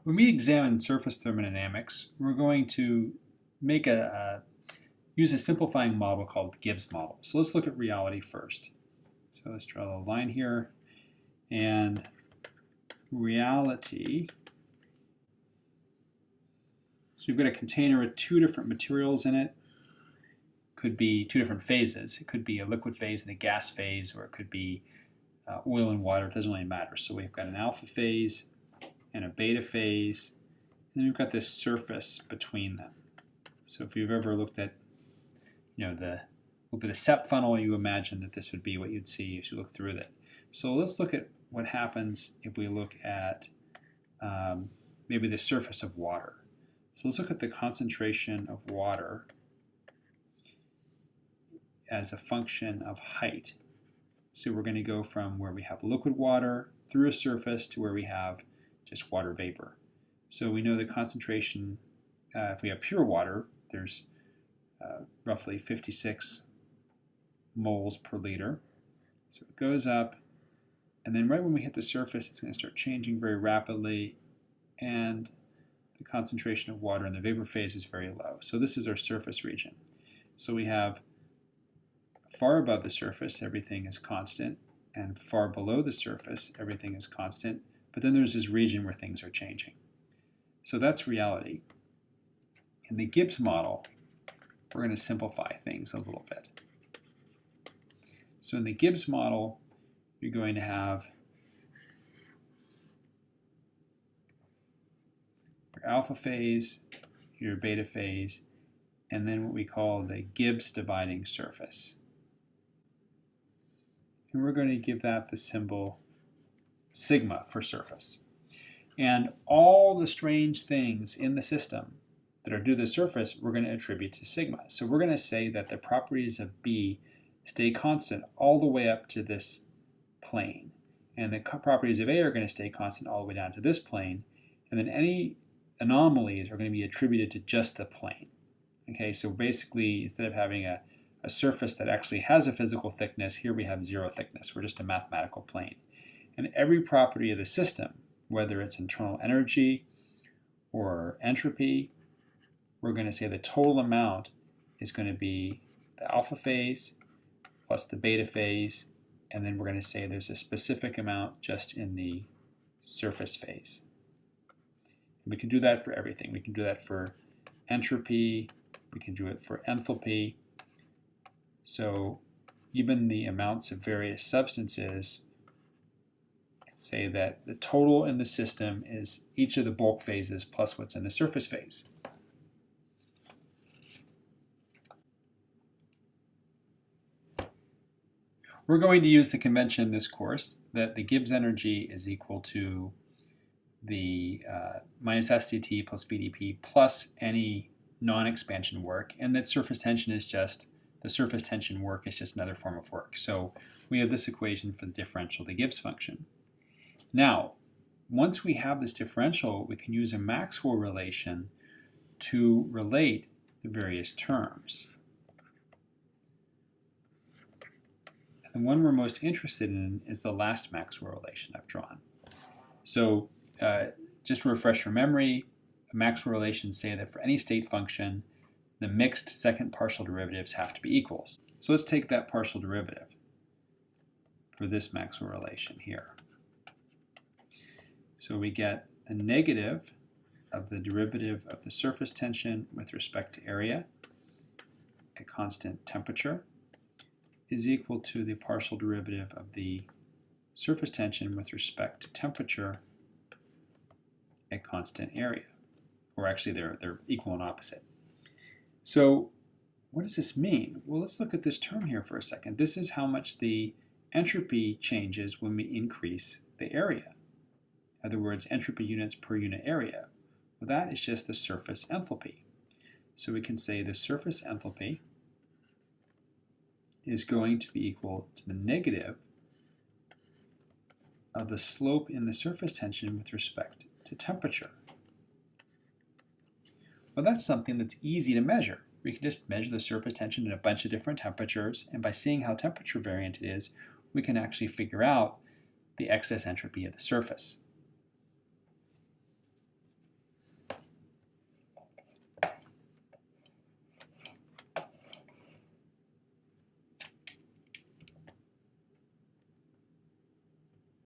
When we examine surface thermodynamics, we're going to make use a simplifying model called the Gibbs model. So let's look at reality first. So let's draw a line here, and reality. So we've got a container with two different materials in it. Could be two different phases. It could be a liquid phase and a gas phase, or it could be oil and water. It doesn't really matter. So we've got an alpha phase and a beta phase, and then we've got this surface between them. So if you've ever looked at, looked at a SEP funnel, you imagine that this would be what you'd see as you look through it. So let's look at what happens if we look at maybe the surface of water. So let's look at the concentration of water as a function of height. So we're going to go from where we have liquid water through a surface to where we have just water vapor. So we know the concentration, if we have pure water, there's roughly 56 moles per liter. So it goes up, and then right when we hit the surface, it's going to start changing very rapidly, and the concentration of water in the vapor phase is very low. So this is our surface region. So we have far above the surface, everything is constant, and far below the surface, everything is constant. But then there's this region where things are changing. So that's reality. In the Gibbs model, we're going to simplify things a little bit. So in the Gibbs model, you're going to have your alpha phase, your beta phase, and then what we call the Gibbs dividing surface. And we're going to give that the symbol sigma for surface. And all the strange things in the system that are due to the surface, we're going to attribute to sigma. So we're going to say that the properties of B stay constant all the way up to this plane. And the properties of A are going to stay constant all the way down to this plane. And then any anomalies are going to be attributed to just the plane. Okay, so basically, instead of having a surface that actually has a physical thickness, here we have zero thickness. We're just a mathematical plane. And every property of the system, whether it's internal energy or entropy, we're going to say the total amount is going to be the alpha phase plus the beta phase, and then we're going to say there's a specific amount just in the surface phase. And we can do that for everything. We can do that for entropy, we can do it for enthalpy. So even the amounts of various substances, say that the total in the system is each of the bulk phases plus what's in the surface phase. We're going to use the convention in this course that the Gibbs energy is equal to the minus STT plus BDP plus any non-expansion work, and that surface tension is just, the surface tension work is just another form of work. So we have this equation for the differential of the Gibbs function. Now, once we have this differential, we can use a Maxwell relation to relate the various terms. And the one we're most interested in is the last Maxwell relation I've drawn. So just to refresh your memory, Maxwell relations say that for any state function, the mixed second partial derivatives have to be equals. So let's take that partial derivative for this Maxwell relation here. So we get the negative of the derivative of the surface tension with respect to area at constant temperature is equal to the partial derivative of the surface tension with respect to temperature at constant area. Or actually they're equal and opposite. So what does this mean? Well, let's look at this term here for a second. This is how much the entropy changes when we increase the area. In other words, entropy units per unit area. Well, that is just the surface enthalpy. So we can say the surface enthalpy is going to be equal to the negative of the slope in the surface tension with respect to temperature. Well, that's something that's easy to measure. We can just measure the surface tension at a bunch of different temperatures, and by seeing how temperature variant it is, we can actually figure out the excess entropy of the surface.